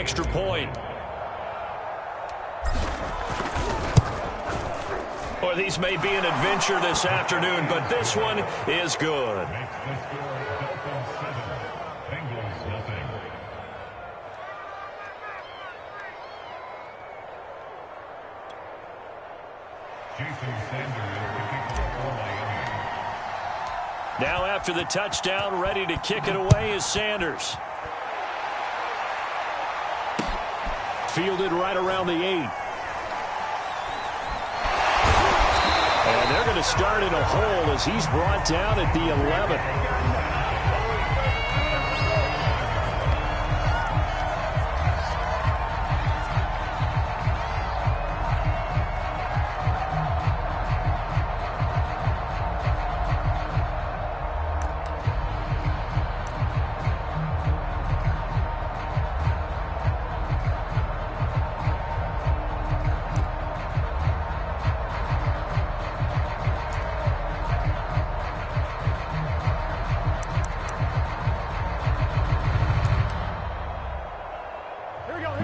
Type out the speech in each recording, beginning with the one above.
extra point. Or these may be an adventure this afternoon, but this one is good. Now after the touchdown, ready to kick it away is Sanders. Fielded right around the 8. And they're going to start in a hole as he's brought down at the 11.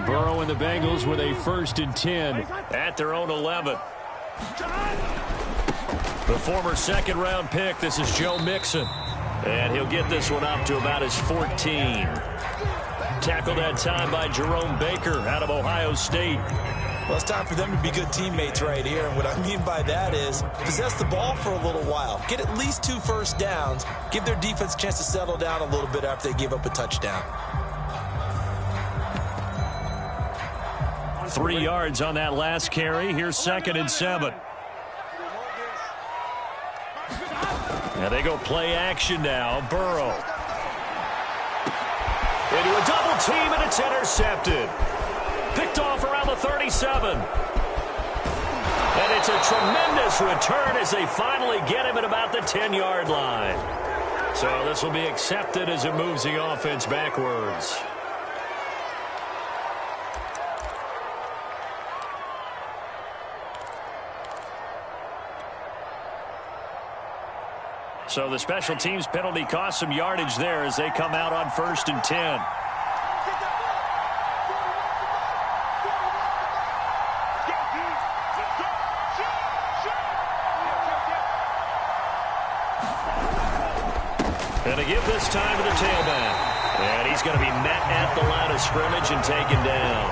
Burrow and the Bengals with a 1st and 10 at their own 11. The former 2nd-round pick, this is Joe Mixon. And he'll get this one up to about his 14. Tackled that time by Jerome Baker out of Ohio State. Well, it's time for them to be good teammates right here. And what I mean by that is possess the ball for a little while. Get at least 2 first downs. Give their defense a chance to settle down a little bit after they give up a touchdown. 3 yards on that last carry. Here's 2nd and 7. Now they go play action now. Burrow. Into a double team, and it's intercepted. Picked off around the 37. And it's a tremendous return as they finally get him at about the 10-yard line. So this will be accepted as it moves the offense backwards. So the special teams penalty cost some yardage there as they come out on 1st and 10. And to give this time to the tailback. And he's going to be met at the line of scrimmage and taken down.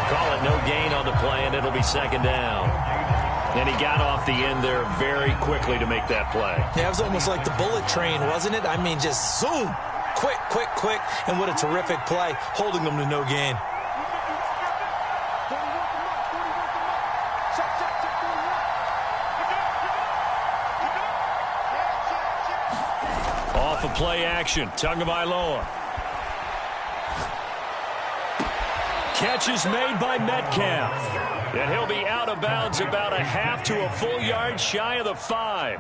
Call it no gain on the play, and it'll be 2nd down. And he got off the end there very quickly to make that play. Yeah, it was almost like the bullet train, wasn't it? I mean, just zoom. Quick, quick, quick. And what a terrific play, holding them to no gain. Off of play action, Tagovailoa. Catch is made by Metcalf. And he'll be out of bounds about a half to a full yard shy of the 5.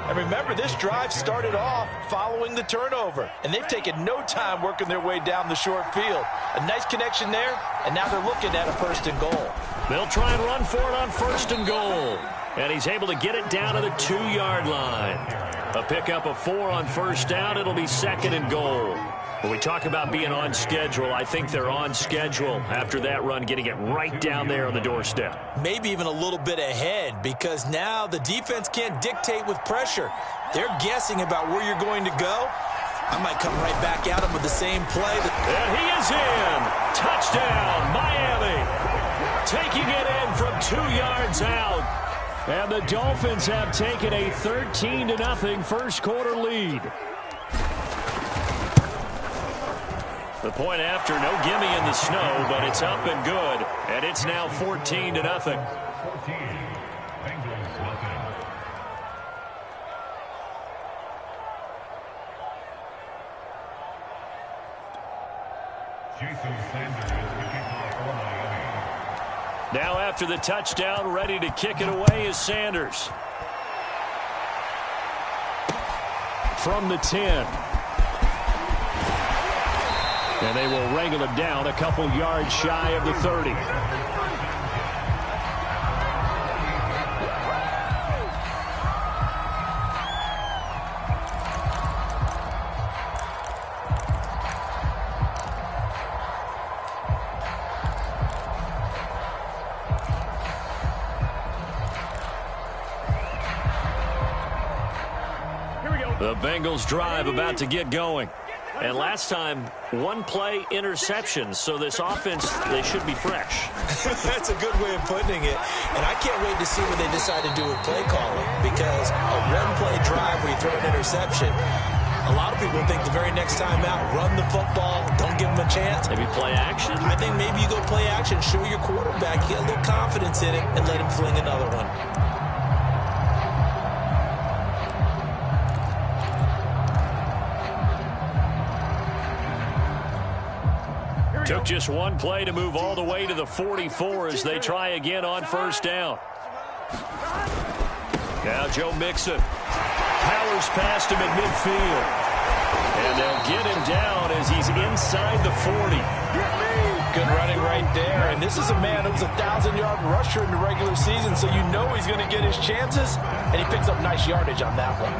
And remember, this drive started off following the turnover. And they've taken no time working their way down the short field. A nice connection there, and now they're looking at a 1st and goal. They'll try and run for it on 1st and goal. And he's able to get it down to the 2-yard line. A pickup of 4 on 1st down. It'll be 2nd and goal. When we talk about being on schedule, I think they're on schedule after that run, getting it right down there on the doorstep. Maybe even a little bit ahead, because now the defense can't dictate with pressure. They're guessing about where you're going to go. I might come right back at him with the same play. And he is in. Touchdown, Miami. Taking it in from 2 yards out. And the Dolphins have taken a 13-0 1st quarter lead. The point after, no gimme in the snow, but it's up and good. And it's now 14-0. Now after the touchdown, ready to kick it away is Sanders. From the 10. And they will wrangle him down a couple yards shy of the 30. The Bengals drive about to get going. And last time, one play interception. So this offense, they should be fresh. That's a good way of putting it. And I can't wait to see what they decide to do with play calling. Because a one-play drive where you throw an interception, a lot of people think the very next time out, run the football, don't give them a chance. Maybe play action? I think maybe you go play action, show your quarterback, get a little confidence in it, and let him fling another one. Took just one play to move all the way to the 44 as they try again on first down. Now Joe Mixon powers past him at midfield. And they'll get him down as he's inside the 40. Good running right there. And this is a man who was a 1,000-yard rusher in the regular season, so you know he's going to get his chances. And he picks up nice yardage on that one.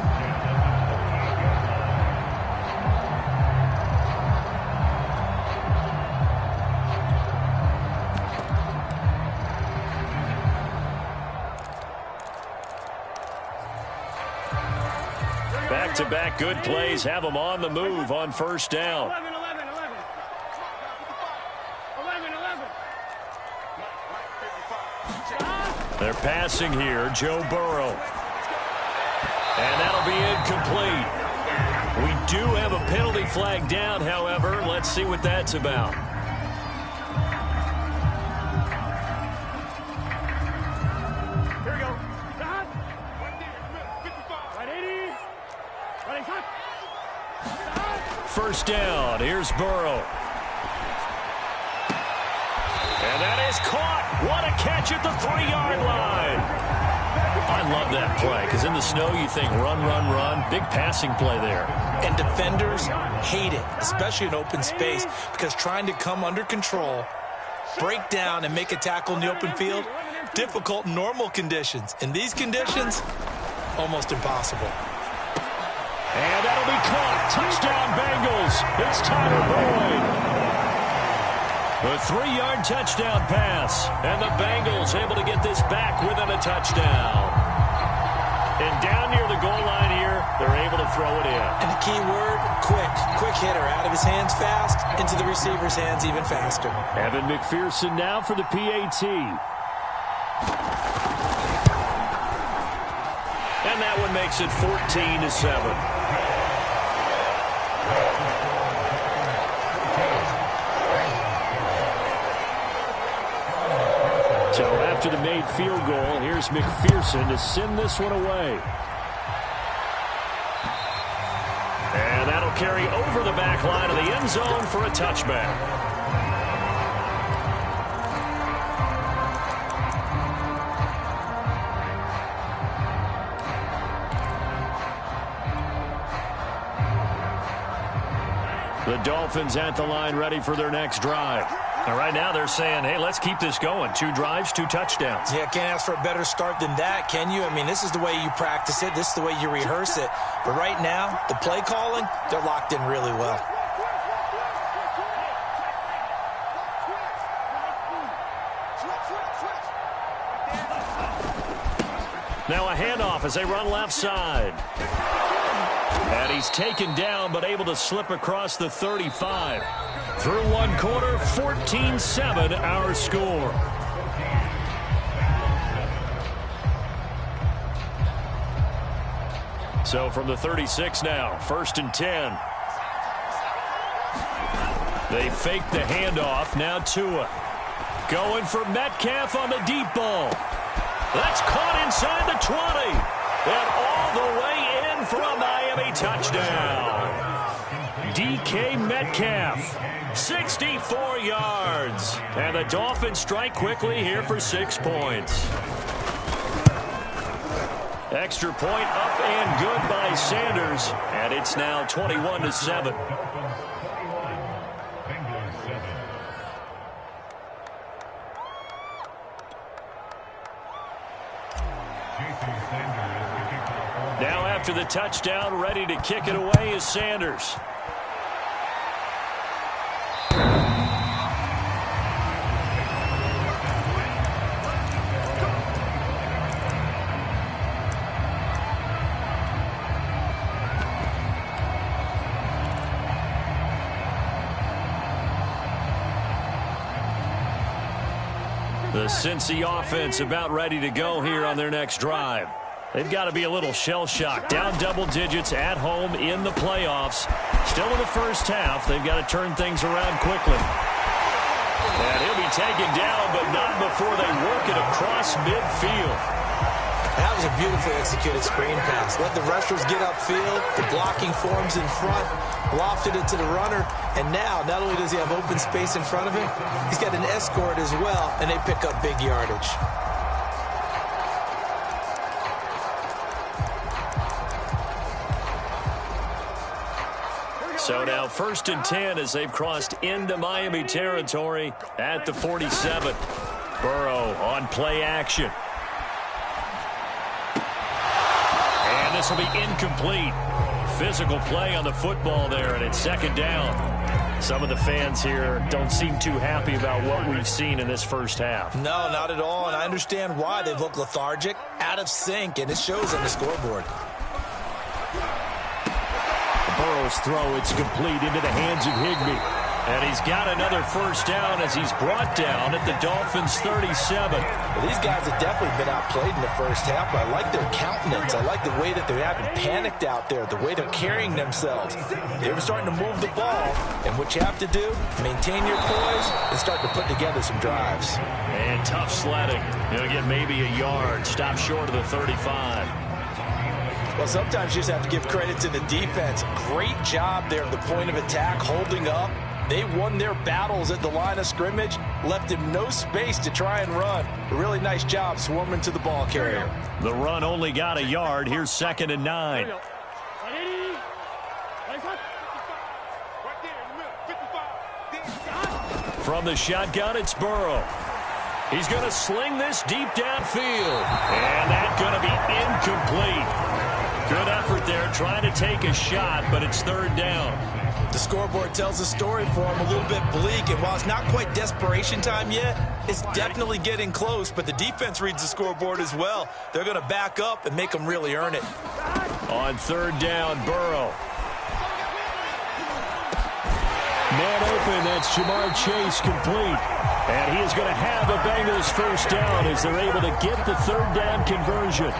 Back-to-back good plays have them on the move on first down. 11. They're passing here, Joe Burrow. And that'll be incomplete. We do have a penalty flag down, however. Let's see what that's about. Here we go. Stop. Right 80. Right hot. First down. Here's Burrow. And that is caught. What a catch at the 3-yard line. I love that play because in the snow you think run, run, run. Big passing play there. And defenders hate it, especially in open space, because trying to come under control, break down, and make a tackle in the open field, difficult in normal conditions. In these conditions, almost impossible. And that'll be caught. Touchdown, Bengals. It's Tyler Boyd. The 3-yard touchdown pass. And the Bengals able to get this back within a touchdown. And down near the goal line here, they're able to throw it in. And the key word, quick. Quick hitter. Out of his hands fast, into the receiver's hands even faster. Evan McPherson now for the PAT. And that one makes it 14-7. So after the made field goal, here's McPherson to send this one away. And that'll carry over the back line of the end zone for a touchback. The Dolphins at the line ready for their next drive. And right now they're saying, hey, let's keep this going. 2 drives, 2 touchdowns. Yeah, can't ask for a better start than that, can you? I mean, this is the way you practice it. This is the way you rehearse it. But right now, the play calling, they're locked in really well. Now a handoff as they run left side. And he's taken down, but able to slip across the 35. Through one quarter, 14-7 our score. So from the 36 now, 1st and 10. They fake the handoff. Now Tua. Going for Metcalf on the deep ball. That's caught inside the 20. And all the way in for a Miami touchdown. DK Metcalf. 64 yards. And the Dolphins strike quickly here for 6 points. Extra point up and good by Sanders. And it's now 21-7. Now after the touchdown, ready to kick it away is Sanders. The Cincy offense about ready to go here on their next drive. They've got to be a little shell-shocked. Down double digits at home in the playoffs. Still in the first half. They've got to turn things around quickly. And he'll be taken down, but not before they work it across midfield. That was a beautifully executed screen pass. Let the rushers get upfield. The blocking forms in front. Lofted it to the runner. And now, not only does he have open space in front of him, he's got an escort as well, and they pick up big yardage. So now 1st and 10 as they've crossed into Miami territory at the 47. Burrow on play action. And this will be incomplete. Physical play on the football there, and it's 2nd down. Some of the fans here don't seem too happy about what we've seen in this first half. No, not at all, and I understand why. They've looked lethargic, out of sync, and it shows on the scoreboard. Burrow's throw, it's complete into the hands of Higbee. And he's got another first down as he's brought down at the Dolphins' 37. Well, these guys have definitely been outplayed in the first half, but I like their countenance. I like the way that they haven't panicked out there, the way they're carrying themselves. They were starting to move the ball, and what you have to do, maintain your poise and start to put together some drives. And tough sledding. He'll get maybe a yard, stop short of the 35. Well, sometimes you just have to give credit to the defense. Great job there at the point of attack, holding up. They won their battles at the line of scrimmage, left him no space to try and run. A really nice job swarming to the ball carrier. The run only got a yard. Here's 2nd and 9. From the shotgun, it's Burrow. He's going to sling this deep downfield. And that's going to be incomplete. Good effort there, trying to take a shot, but it's 3rd down. The scoreboard tells a story for him, a little bit bleak, and while it's not quite desperation time yet, it's definitely getting close, but the defense reads the scoreboard as well. They're going to back up and make them really earn it. On 3rd down, Burrow. Man open, that's Jamar Chase complete. And he is going to have a Bengals first down as they're able to get the 3rd down conversion.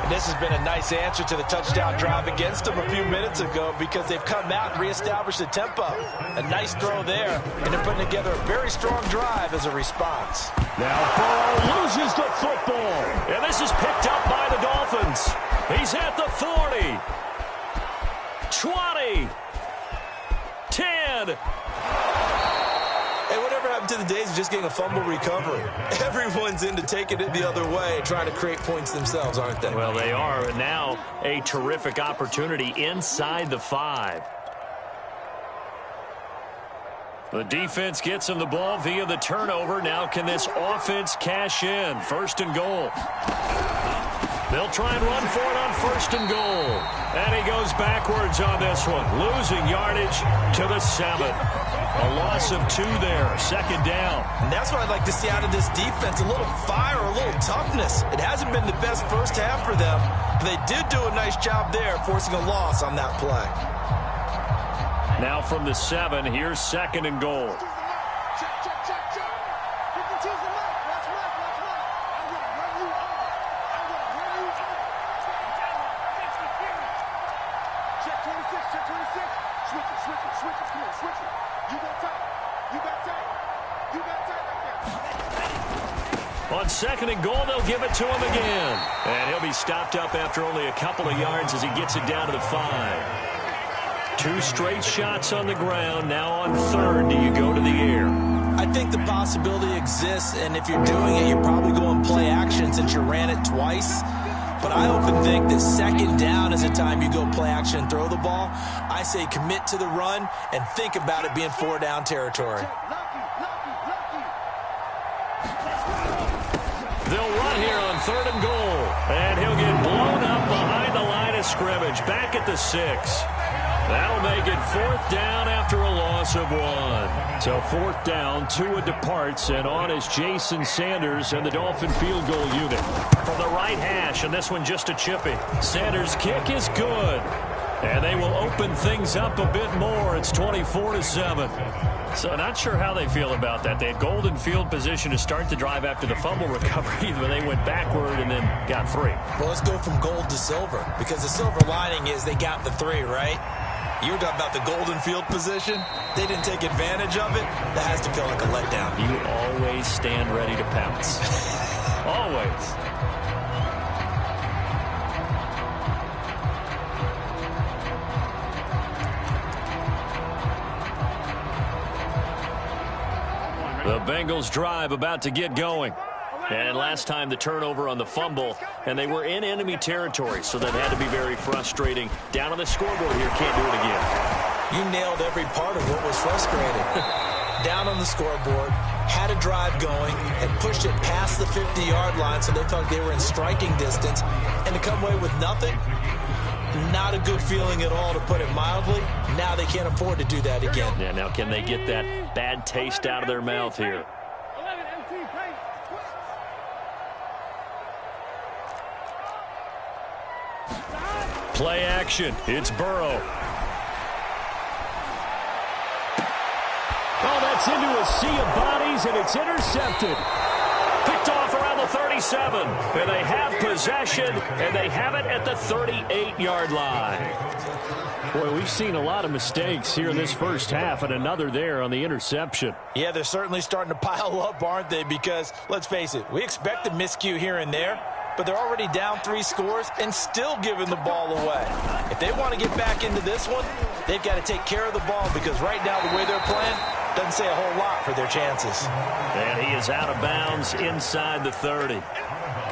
And this has been a nice answer to the touchdown drive against them a few minutes ago because they've come out and reestablished the tempo. A nice throw there, and they're putting together a very strong drive as a response. Now Burrow loses the football, and this is picked up by the Dolphins. He's at the 40, 20, 10. Hey, whatever happened to the days of just getting a fumble recovery? Everyone's into taking it the other way and trying to create points themselves, aren't they? Well, they are, and now a terrific opportunity inside the 5. The defense gets him the ball via the turnover. Now can this offense cash in? 1st and goal. They'll try and run for it on 1st and goal. And he goes backwards on this one, losing yardage to the 7. A loss of 2 there, 2nd down. And that's what I'd like to see out of this defense, a little fire, a little toughness. It hasn't been the best first half for them, but they did do a nice job there, forcing a loss on that play. Now from the 7, here's 2nd and goal. On 2nd and goal, they'll give it to him again. And he'll be stopped up after only a couple of yards as he gets it down to the 5. 2 straight shots on the ground. Now on 3rd, do you go to the air? I think the possibility exists, and if you're doing it, you're probably going play action since you ran it twice. But I often think that 2nd down is the time you go play action and throw the ball. I say commit to the run and think about it being 4-down territory. They'll run here on 3rd and goal. And he'll get blown up behind the line of scrimmage. Back at the 6. That'll make it 4th down after a loss of 1. So 4th down, Tua departs, and on is Jason Sanders and the Dolphin field goal unit. From the right hash, and this one just a chippy. Sanders' kick is good. And they will open things up a bit more. It's 24-7. So not sure how they feel about that. They had golden field position to start the drive after the fumble recovery, but they went backward and then got 3. Well, let's go from gold to silver, because the silver lining is they got the 3, right? You were talking about the golden field position. They didn't take advantage of it. That has to feel like a letdown. You always stand ready to pounce. Always. The Bengals drive about to get going. And last time the turnover on the fumble, and they were in enemy territory, so that had to be very frustrating. Down on the scoreboard here, can't do it again. You nailed every part of what was frustrating. Down on the scoreboard, had a drive going, had pushed it past the 50-yard line, so they thought they were in striking distance, and to come away with nothing, not a good feeling at all, to put it mildly. Now they can't afford to do that again. Yeah, now can they get that bad taste out of their mouth here? Play action. It's Burrow. Oh, that's into a sea of bodies, and it's intercepted. Picked off around the 37. And they have possession, and they have it at the 38-yard line. Boy, we've seen a lot of mistakes here in this first half, and another there on the interception. Yeah, they're certainly starting to pile up, aren't they? Because, let's face it, we expect a miscue here and there, but they're already down 3 scores and still giving the ball away. If they want to get back into this one, they've got to take care of the ball, because right now the way they're playing doesn't say a whole lot for their chances. And he is out of bounds inside the 30.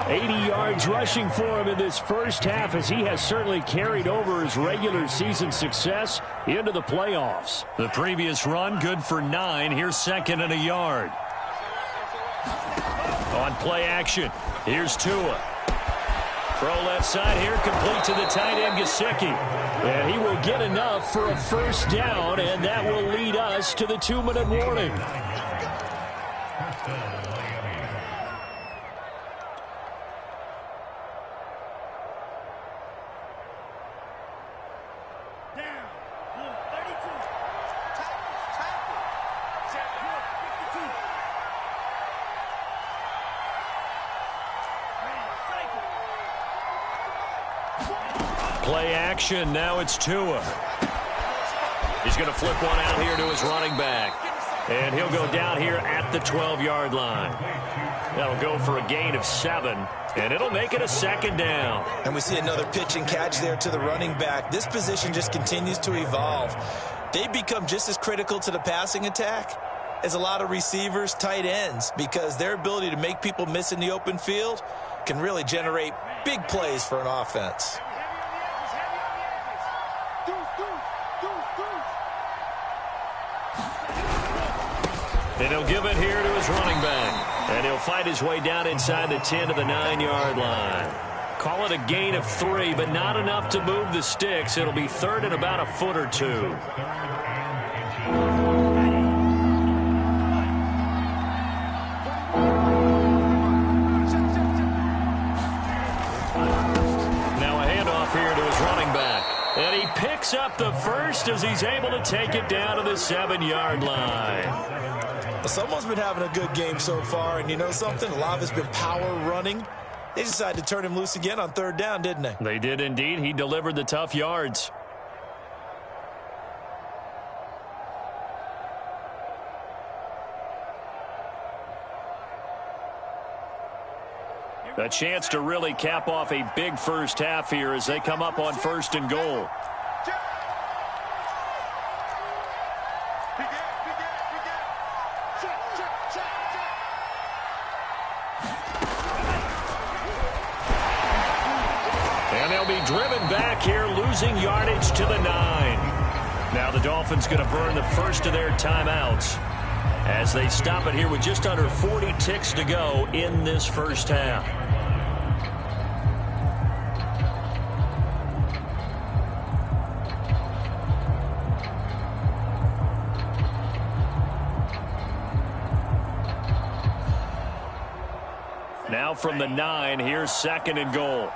80 yards rushing for him in this first half, as he has certainly carried over his regular season success into the playoffs. The previous run good for 9. Here's 2nd and a yard. On play action, here's Tua. Throw left side here, complete to the tight end, Gesicki. And he will get enough for a first down, and that will lead us to the 2-minute warning. Play action, now it's Tua. He's going to flip one out here to his running back. And he'll go down here at the 12-yard line. That'll go for a gain of 7, and it'll make it a 2nd down. And we see another pitch and catch there to the running back. This position just continues to evolve. They become just as critical to the passing attack as a lot of receivers, tight ends, because their ability to make people miss in the open field can really generate big plays for an offense. And he'll give it here to his running back. And he'll fight his way down inside the 10 to the 9-yard line. Call it a gain of 3, but not enough to move the sticks. It'll be 3rd and about a foot or 2. Now a handoff here to his running back. And he picks up the first as he's able to take it down to the 7-yard line. Someone's been having a good game so far, and you know something? A lot of it's been power running. They decided to turn him loose again on 3rd down, didn't they? They did indeed. He delivered the tough yards. A chance to really cap off a big first half here as they come up on 1st and goal. Driven back here, losing yardage to the 9. Now the Dolphins going to burn the first of their timeouts as they stop it here with just under 40 ticks to go in this first half. Now from the 9, here's 2nd and goal.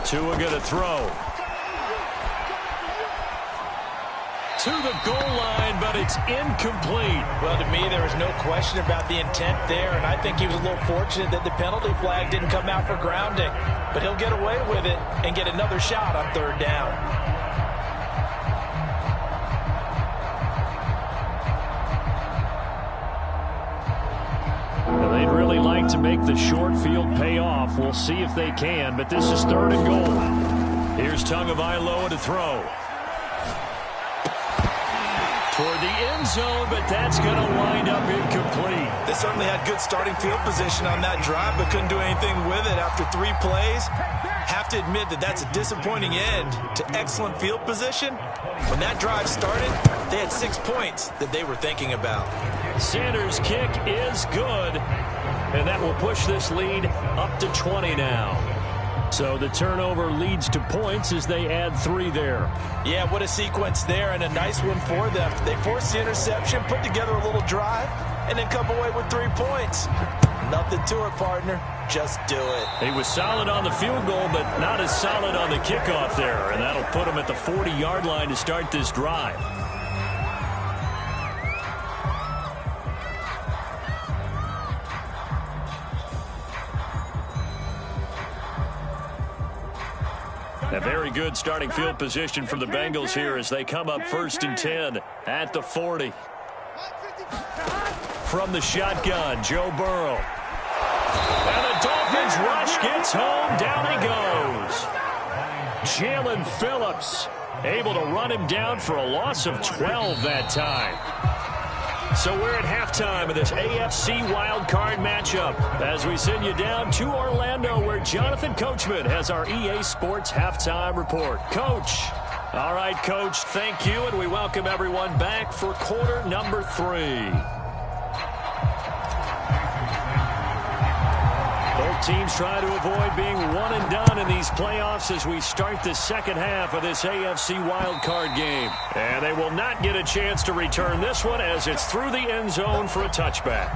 Tua going to throw. to the goal line, but it's incomplete. Well, to me, there was no question about the intent there, and I think he was a little fortunate that the penalty flag didn't come out for grounding. But he'll get away with it and get another shot on third down. They'd really like to make the short field pay off. We'll see if they can, but this is third and goal. Here's Tagovailoa to throw. Toward the end zone, but that's going to wind up incomplete. They certainly had good starting field position on that drive, but couldn't do anything with it after 3 plays. Have to admit that that's a disappointing end to excellent field position. When that drive started, they had 6 points that they were thinking about. Sanders' kick is good, and that will push this lead up to 20 now. So the turnover leads to points as they add 3 there. Yeah, what a sequence there, and a nice one for them. They forced the interception, put together a little drive, and then come away with 3 points. Nothing to it, partner. Just do it. He was solid on the field goal, but not as solid on the kickoff there, and that'll put him at the 40-yard line to start this drive. A very good starting field position for the Bengals here as they come up 1st and 10 at the 40. From the shotgun, Joe Burrow. And the Dolphins rush gets home. Down he goes. Jalen Phillips able to run him down for a loss of 12 that time. So we're at halftime of this AFC wildcard matchup as we send you down to Orlando where Jonathan Coachman has our EA Sports halftime report. Coach. All right, Coach, thank you, and we welcome everyone back for quarter number 3. Both teams try to avoid being one and done in these playoffs as we start the second half of this AFC wildcard game. And they will not get a chance to return this one as it's through the end zone for a touchback.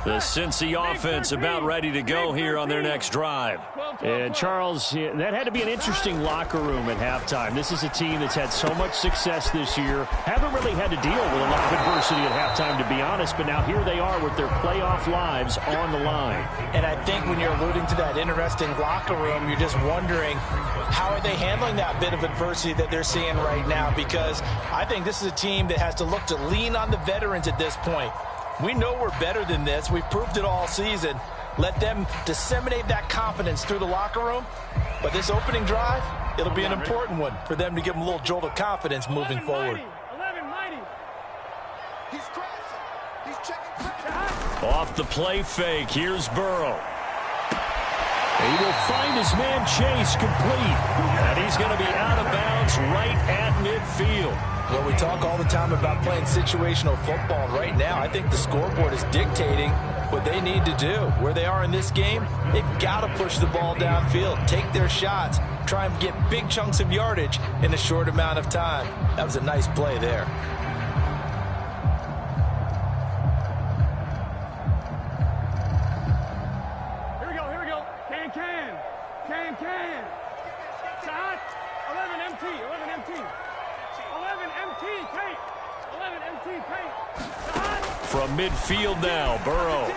The Cincy offense about ready to go here on their next drive. And Charles, that had to be an interesting locker room at halftime. This is a team that's had so much success this year. Haven't really had to deal with a lot of adversity at halftime, to be honest. But now here they are with their playoff lives on the line. And I think when you're alluding to that interesting locker room, you're just wondering how are they handling that bit of adversity that they're seeing right now? Because I think this is a team that has to look to lean on the veterans at this point. We know we're better than this. We've proved it all season. Let them disseminate that confidence through the locker room. But this opening drive, it'll be an important one for them to give them a little jolt of confidence moving forward. 11, mighty. He's crossing. He's checking. Off the play fake, here's Burrow. He will find his man Chase complete. And he's going to be out of bounds right at midfield. Well, we talk all the time about playing situational football. Right now, I think the scoreboard is dictating what they need to do. Where they are in this game, they've got to push the ball downfield, take their shots, try and get big chunks of yardage in a short amount of time. That was a nice play there. Here we go. Can. Shot. 11 MT. 11 MT, take. 11 MT, take. From midfield now, Burrow.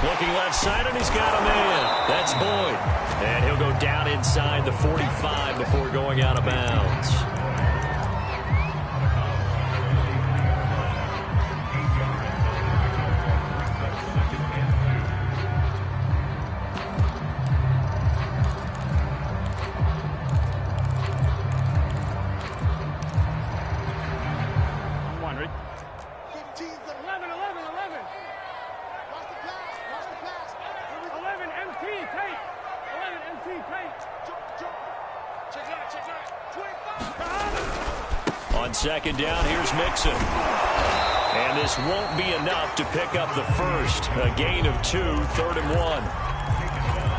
Looking left side, and he's got a man. That's Boyd. And he'll go down inside the 45 before going out of bounds. On second down, here's Mixon. And this won't be enough to pick up the first. A gain of 2, 3rd and 1.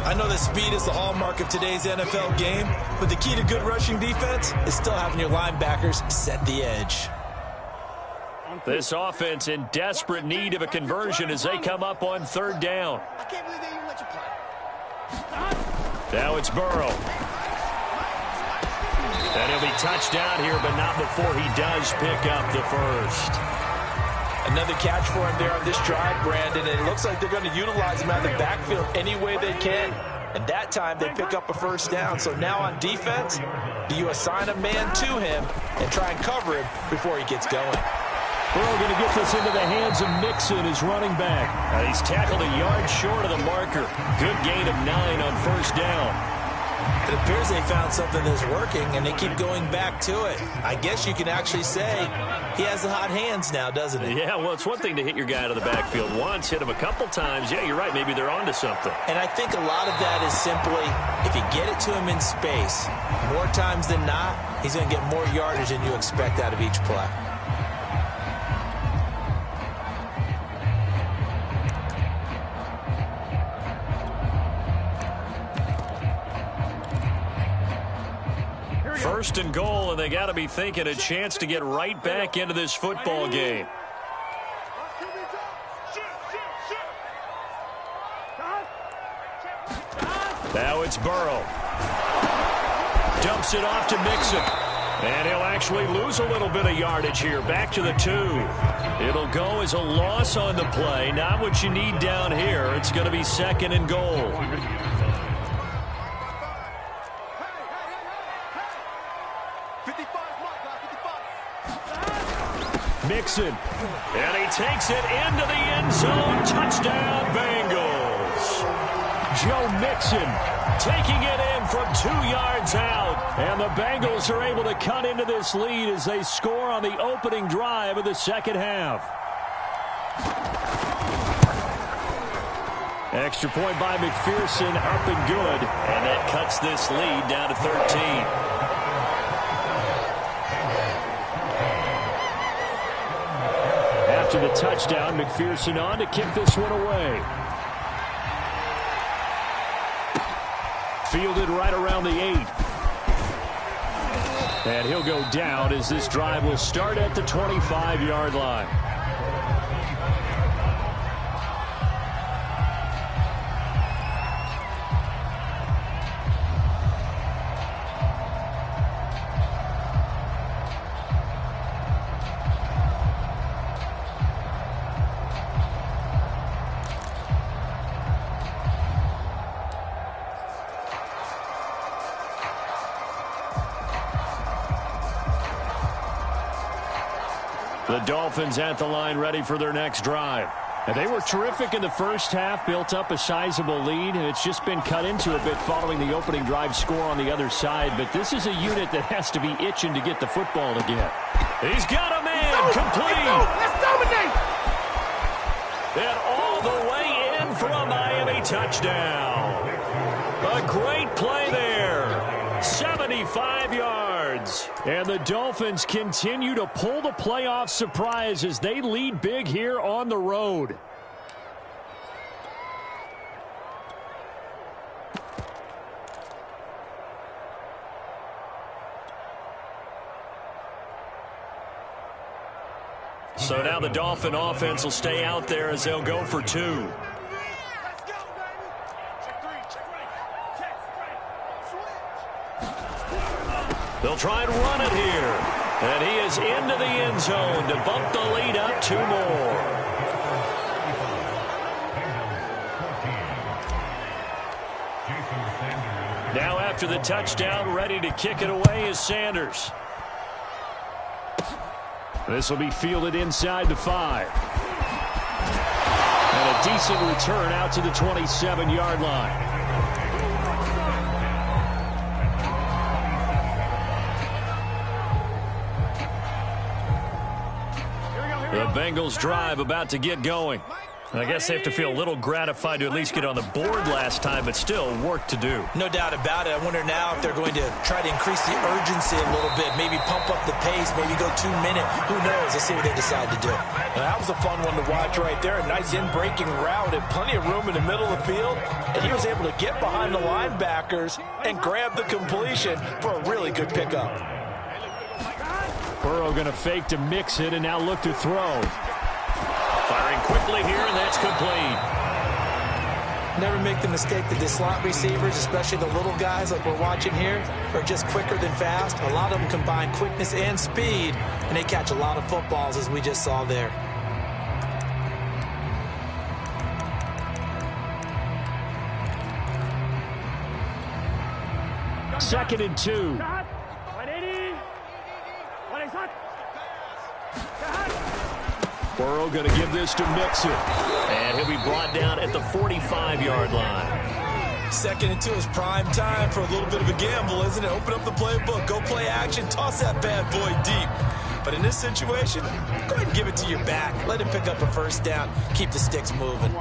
I know that speed is the hallmark of today's NFL game, but the key to good rushing defense is still having your linebackers set the edge. This offense in desperate need of a conversion as they come up on 3rd down. I can't believe they even let you play. Now it's Burrow. And he'll be touched down here, but not before he does pick up the first. Another catch for him there on this drive, Brandon, and it looks like they're going to utilize him out of the backfield any way they can. And that time they pick up a first down. So now on defense, do you assign a man to him and try and cover him before he gets going? Burrow going to get this into the hands of Mixon, his running back. He's tackled a yard short of the marker. Good gain of 9 on 1st down. It appears they found something that's working, and they keep going back to it. I guess you can actually say he has the hot hands now, doesn't he? Yeah, well, it's one thing to hit your guy out of the backfield once, hit him a couple times. Yeah, you're right. Maybe they're onto something. And I think a lot of that is simply if you get it to him in space, more times than not, he's going to get more yardage than you expect out of each play. First and goal, and they got to be thinking a chance to get right back into this football game. Now it's Burrow. Dumps it off to Mixon. And he'll actually lose a little bit of yardage here. Back to the 2. It'll go as a loss on the play. Not what you need down here. It's going to be 2nd and goal. Mixon, and he takes it into the end zone. Touchdown, Bengals. Joe Mixon taking it in from 2 yards out. And the Bengals are able to cut into this lead as they score on the opening drive of the second half. Extra point by McPherson, up and good. And that cuts this lead down to 13. After the touchdown, McPherson on to kick this one away. Fielded right around the 8. And he'll go down as this drive will start at the 25-yard line. The Dolphins at the line ready for their next drive. And they were terrific in the first half, built up a sizable lead, and it's just been cut into a bit following the opening drive score on the other side. But this is a unit that has to be itching to get the football again. He's got a man complete. Let's dominate. And all the way in for a Miami touchdown. A great play there. 75 yards. And the Dolphins continue to pull the playoff surprise as they lead big here on the road. So now the Dolphin offense will stay out there as they'll go for 2. They'll try and run it here. And he is into the end zone to bump the lead up 2 more. Now after the touchdown, ready to kick it away is Sanders. This will be fielded inside the 5. And a decent return out to the 27-yard line. The Bengals drive about to get going. I guess they have to feel a little gratified to at least get on the board last time, but still work to do. No doubt about it. I wonder now if they're going to try to increase the urgency a little bit, maybe pump up the pace, maybe go 2 minutes. Who knows? Let's see what they decide to do. Now, that was a fun one to watch right there. A nice in-breaking route and plenty of room in the middle of the field. And he was able to get behind the linebackers and grab the completion for a really good pickup. Burrow going to fake to mix it and now look to throw. Firing quickly here, and that's complete. Never make the mistake that the slot receivers, especially the little guys like we're watching here, are just quicker than fast. A lot of them combine quickness and speed, and they catch a lot of footballs, as we just saw there. Second and 2. Burrow going to give this to Mixon. And he'll be brought down at the 45-yard line. Second and 2 is prime time for a little bit of a gamble, isn't it? Open up the playbook, go play action, toss that bad boy deep. But in this situation, go ahead and give it to your back. Let him pick up a first down. Keep the sticks moving.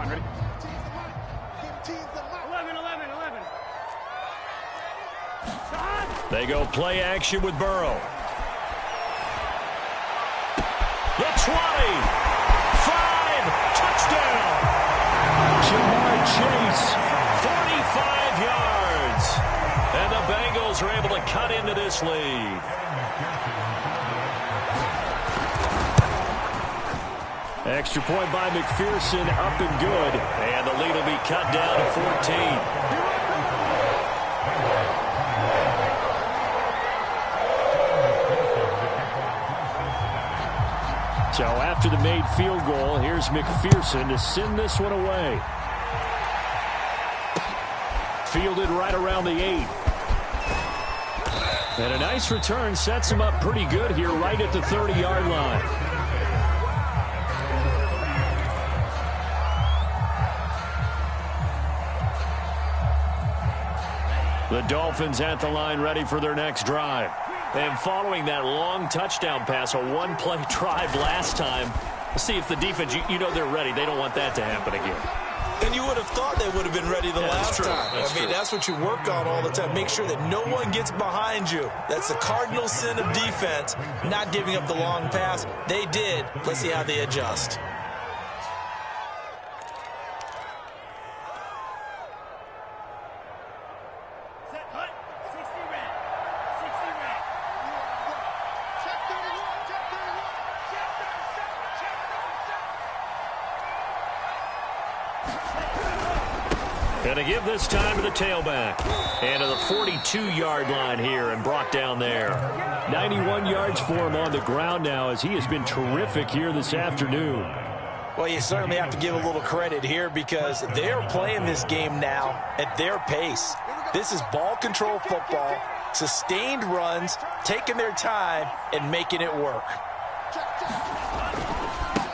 They go play action with Burrow. The 20. 5. Touchdown. Jamar Chase. 45 yards. And the Bengals are able to cut into this lead. Extra point by McPherson, up and good. And the lead will be cut down to 14. So after the made field goal, here's McPherson to send this one away. Fielded right around the 8. And a nice return sets him up pretty good here right at the 30-yard line. The Dolphins at the line ready for their next drive. And following that long touchdown pass, a one-play drive last time, we'll see if the defense, you know they're ready. They don't want that to happen again. And you would have thought they would have been ready the last time. That's what you work on all the time. Make sure that no one gets behind you. That's the cardinal sin of defense, not giving up the long pass. They did. Let's see how they adjust. Going to give this time to the tailback. And to the 42-yard line here and brought down there. 91 yards for him on the ground now as he has been terrific here this afternoon. Well, you certainly have to give a little credit here because they're playing this game now at their pace. This is ball control football, sustained runs, taking their time and making it work.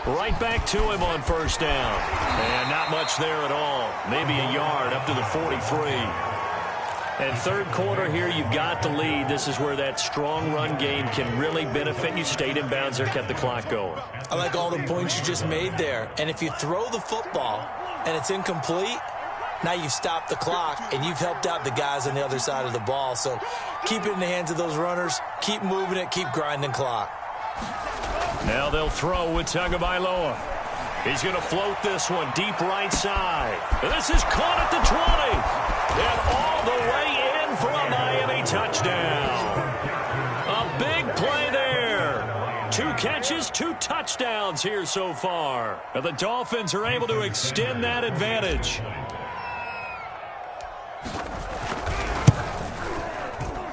Right back to him on first down. And not much there at all. Maybe a yard up to the 43. And third quarter here, you've got the lead. This is where that strong run game can really benefit you. Stayed in bounds there, kept the clock going. I like all the points you just made there. And if you throw the football and it's incomplete, now you've stopped the clock and you've helped out the guys on the other side of the ball. So keep it in the hands of those runners. Keep moving it. Keep grinding clock. Now they'll throw with Tagovailoa. He's going to float this one deep right side. This is caught at the 20. And all the way in for a Miami touchdown. A big play there. 2 catches, 2 touchdowns here so far. And the Dolphins are able to extend that advantage.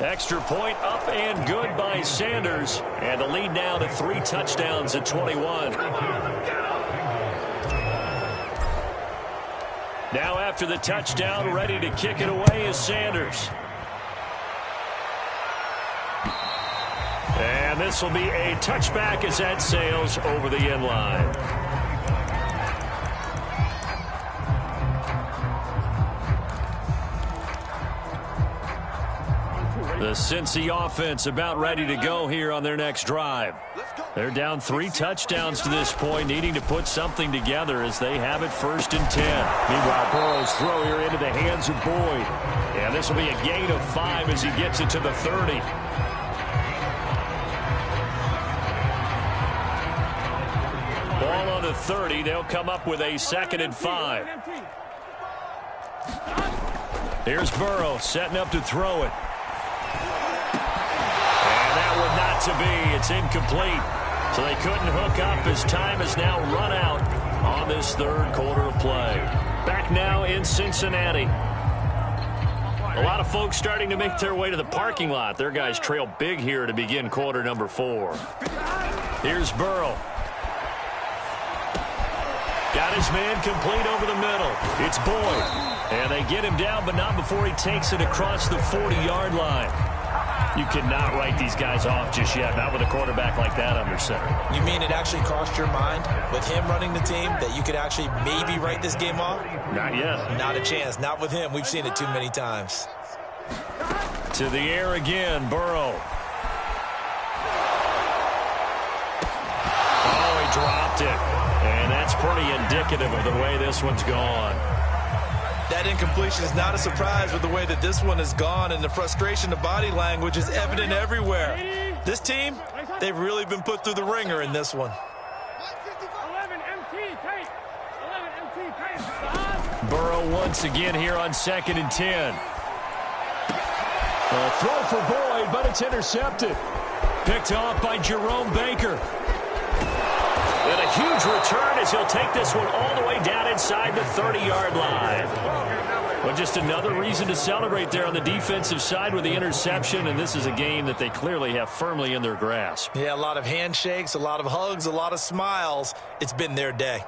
Extra point up and good by Sanders. And the lead now to 3 touchdowns at 21. Now after the touchdown, ready to kick it away is Sanders. And this will be a touchback as that sails over the end line. The Cincy offense about ready to go here on their next drive. Let's go. They're down 3 touchdowns to this point, needing to put something together as they have it 1st and 10. Meanwhile, Burrow's throw here into the hands of Boyd. And this will be a gain of 5 as he gets it to the 30. Ball on the 30. They'll come up with a 2nd and 5. Here's Burrow setting up to throw it. And that would not to be. It's incomplete. So they couldn't hook up as time has now run out on this 3rd quarter of play. Back now in Cincinnati. A lot of folks starting to make their way to the parking lot. Their guys trail big here to begin quarter number 4. Here's Burrow. Got his man complete over the middle. It's Boyd. And they get him down, but not before he takes it across the 40-yard line. You cannot write these guys off just yet, not with a quarterback like that under center. You mean it actually crossed your mind with him running the team that you could actually maybe write this game off? Not yet. Not a chance. Not with him. We've seen it too many times. To the air again, Burrow. Oh, he dropped it. And that's pretty indicative of the way this one's gone. That incompletion is not a surprise with the way that this one has gone, and the frustration, the body language is evident everywhere. This team, they've really been put through the ringer in this one. 11 MT, tight. 11 MT, tight. Burrow once again here on 2nd and 10. A throw for Boyd, but it's intercepted. Picked off by Jerome Baker. And a huge return as he'll take this one all the way down inside the 30-yard line. Well, just another reason to celebrate there on the defensive side with the interception, and this is a game that they clearly have firmly in their grasp. Yeah, a lot of handshakes, a lot of hugs, a lot of smiles. It's been their day.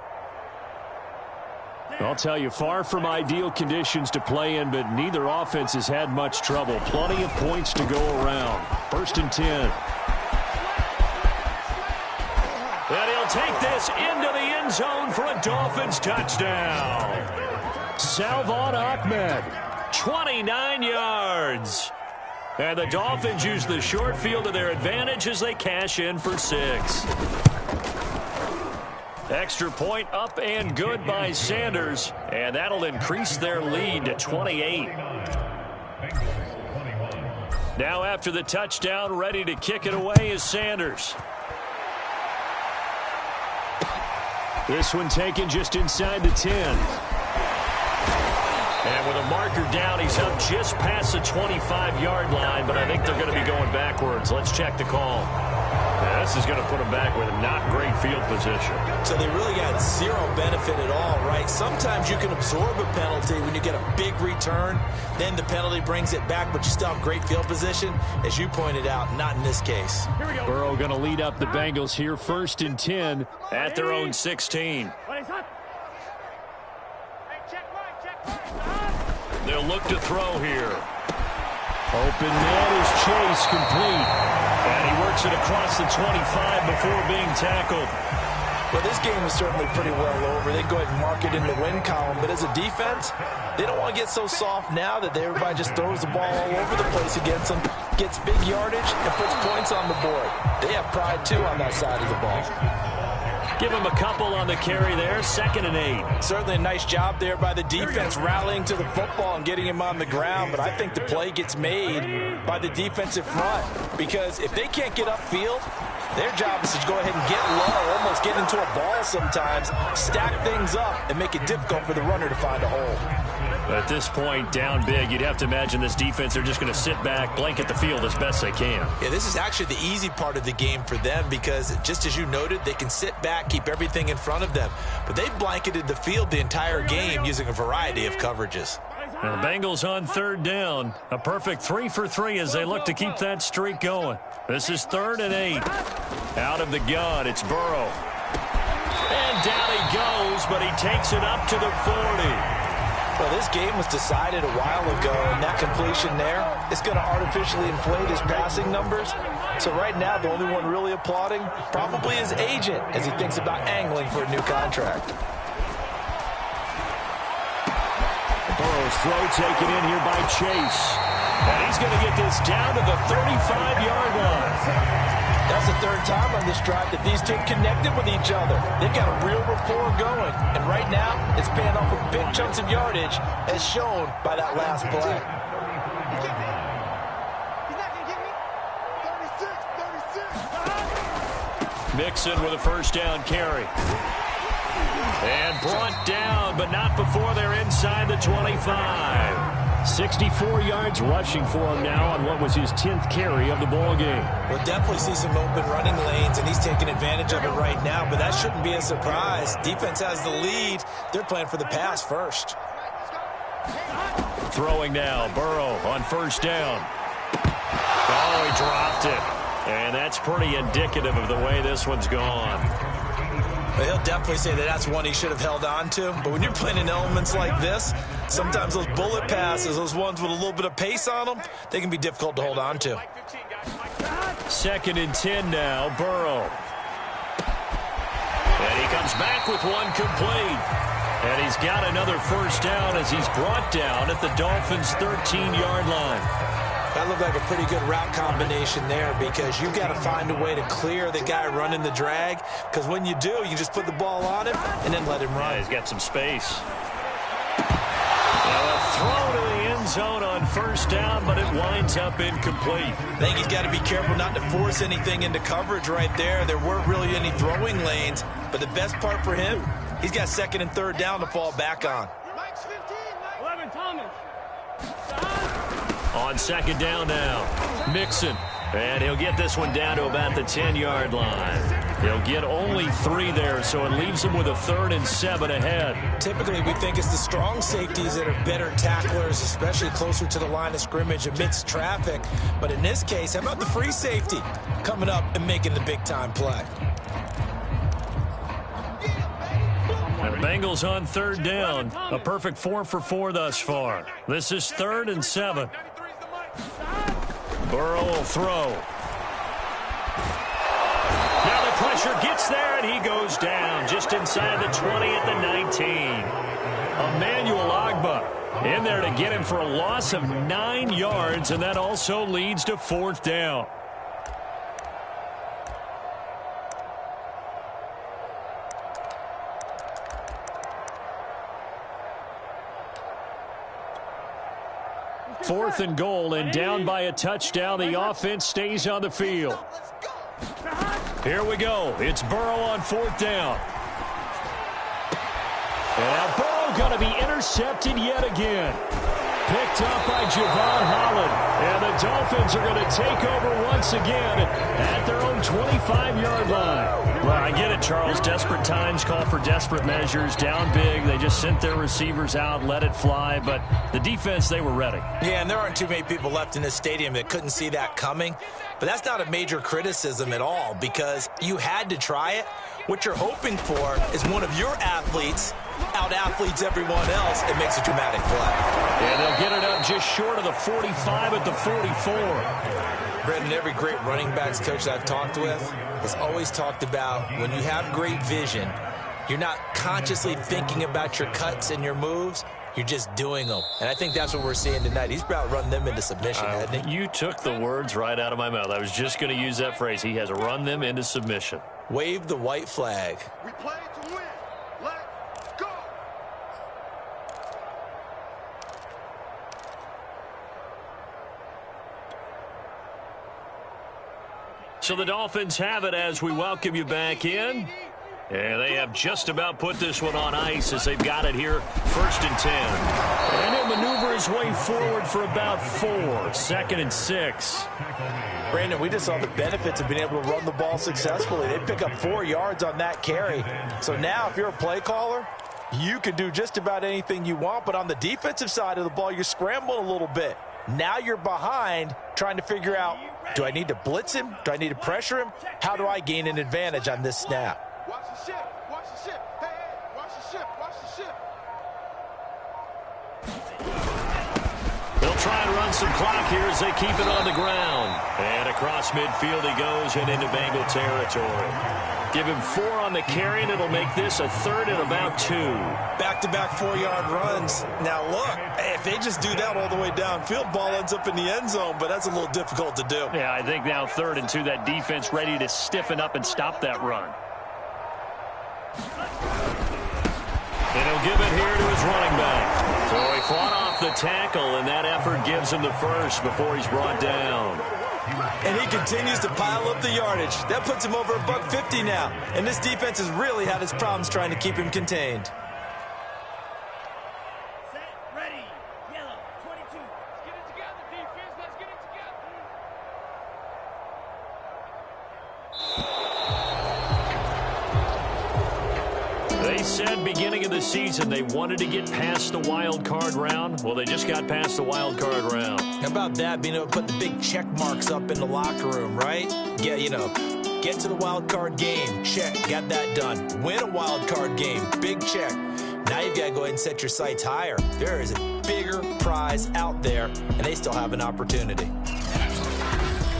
I'll tell you, far from ideal conditions to play in, but neither offense has had much trouble. Plenty of points to go around. 1st and 10. And he'll take this into the end zone for a Dolphins touchdown. Salvon Ahmed, 29 yards. And the Dolphins use the short field to their advantage as they cash in for 6. Extra point up and good by Sanders. And that'll increase their lead to 28. Now after the touchdown, ready to kick it away is Sanders. This one taken just inside the 10. And with a marker down, he's up just past the 25-yard line, but I think they're going to be going backwards. Let's check the call. Yeah, this is going to put them back with a not great field position. So they really got zero benefit at all, right? Sometimes you can absorb a penalty when you get a big return. Then the penalty brings it back, but you still have great field position. As you pointed out, not in this case. Burrow going to lead up the Bengals here 1st and 10 at their own 16. They'll look to throw here. Open man is Chase, complete. And he works it across the 25 before being tackled. Well, this game is certainly pretty well over. They go ahead and mark it in the win column. But as a defense, they don't want to get so soft now that everybody just throws the ball all over the place against them, gets big yardage, and puts points on the board. They have pride, too, on that side of the ball. Give him a couple on the carry there, 2nd and 8. Certainly a nice job there by the defense rallying to the football and getting him on the ground, but I think the play gets made by the defensive front because if they can't get upfield, their job is to go ahead and get low, almost get into a ball sometimes, stack things up, and make it difficult for the runner to find a hole. At this point, down big, you'd have to imagine this defense, they're just going to sit back, blanket the field as best they can. Yeah, this is actually the easy part of the game for them because, just as you noted, they can sit back, keep everything in front of them. But they've blanketed the field the entire game using a variety of coverages. Now the Bengals on 3rd down. A perfect 3 for 3 as they look to keep that streak going. This is 3rd and 8. Out of the gun, it's Burrow. And down he goes, but he takes it up to the 40. Well, this game was decided a while ago, and that completion there is going to artificially inflate his passing numbers. So right now, the only one really applauding probably his agent as he thinks about angling for a new contract. Burrow's throw taken in here by Chase. And he's going to get this down to the 35-yard line. That's the third time on this drive that these two connected with each other. They've got a real rapport going, and right now it's paying off with big chunks of yardage, as shown by that last play. He's not going to get me. 36. Mixon with a first down carry. And brought down, but not before they're inside the 25. 64 yards rushing for him now on what was his 10th carry of the ball game. We'll definitely see some open running lanes, and he's taking advantage of it right now, but that shouldn't be a surprise. Defense has the lead. They're playing for the pass first. Throwing now, Burrow on first down. Oh, he dropped it. And that's pretty indicative of the way this one's gone. But he'll definitely say that that's one he should have held on to. But when you're playing in elements like this, sometimes those bullet passes, those ones with a little bit of pace on them, they can be difficult to hold on to. 2nd and 10 now, Burrow. And he comes back with one complete. And he's got another first down as he's brought down at the Dolphins' 13-yard line. That looked like a pretty good route combination there, because you've got to find a way to clear the guy running the drag, because when you do, you just put the ball on him and then let him run. Yeah, he's got some space. Now a throw to the end zone on first down, but it winds up incomplete. I think he's got to be careful not to force anything into coverage right there. There weren't really any throwing lanes, but the best part for him, he's got 2nd and 3rd down to fall back on. 11, Thomas. On 2nd down now, Mixon. And he'll get this one down to about the 10-yard line. He'll get only 3 there, so it leaves him with a 3rd and 7 ahead. Typically, we think it's the strong safeties that are better tacklers, especially closer to the line of scrimmage amidst traffic. But in this case, how about the free safety coming up and making the big-time play? And the Bengals on 3rd down. A perfect 4 for 4 thus far. This is 3rd and 7. Burrow will throw. Now the pressure gets there, and he goes down just inside the 20 at the 19. Emmanuel Ogbah in there to get him for a loss of 9 yards, and that also leads to 4th down. Fourth and goal, and down by a touchdown. The offense stays on the field. Here we go. It's Burrow on 4th down. And now Burrow going to be intercepted yet again. Picked up by Javon Holland. And the Dolphins are going to take over once again at their own 25-yard line. Well, I get it, Charles. Desperate times call for desperate measures. Down big. They just sent their receivers out, let it fly. But the defense, they were ready. Yeah, and there aren't too many people left in this stadium that couldn't see that coming. But that's not a major criticism at all, because you had to try it. What you're hoping for is one of your athletes out-athletes everyone else and makes a dramatic play. And they'll get it up just short of the 45 at the 44. Brendan, every great running backs coach that I've talked with has always talked about when you have great vision, you're not consciously thinking about your cuts and your moves. You're just doing them. And I think that's what we're seeing tonight. He's about to run them into submission, hasn't he? You took the words right out of my mouth. I was just going to use that phrase. He has run them into submission. Wave the white flag. We play to win. Let's go. So the Dolphins have it as we welcome you back in. And they have just about put this one on ice as they've got it here, 1st and 10. And he'll maneuver his way forward for about 4, 2nd and 6. Brandon, we just saw the benefits of being able to run the ball successfully. They pick up 4 yards on that carry. So now if you're a play caller, you can do just about anything you want. But on the defensive side of the ball, you're scrambling a little bit. Now you're behind trying to figure out, do I need to blitz him? Do I need to pressure him? How do I gain an advantage on this snap? Watch the ship. Watch the ship. Hey, hey, watch the ship. Watch the ship. They'll try and run some clock here as they keep it on the ground. And across midfield he goes and into Bengal territory. Give him 4 on the carry, and it'll make this a 3rd and about 2. Back-to-back 4-yard runs. Now, look, if they just do that all the way downfield, ball ends up in the end zone, but that's a little difficult to do. Yeah, I think now 3rd and 2, that defense ready to stiffen up and stop that run. And he'll give it here to his running back. So he fought off the tackle, and that effort gives him the first before he's brought down. And he continues to pile up the yardage. That puts him over $150 now. And this defense has really had its problems trying to keep him contained. Set, ready, yellow, 22. Let's get it together, defense. Let's get it together. They said beginning of the season they wanted to get past the wild card round. Well, they just got past the wild card round. How about that, being able to put the big check marks up in the locker room, right? Get to the wild card game, check, got that done. Win a wild card game, big check. Now you've got to go ahead and set your sights higher. There is a bigger prize out there, and they still have an opportunity.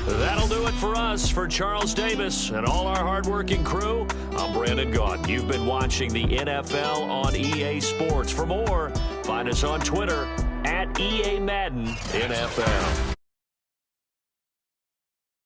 That'll do it for us. For Charles Davis and all our hardworking crew, I'm Brandon Gaudin. You've been watching the NFL on EA Sports. For more, find us on Twitter @EA Madden NFL.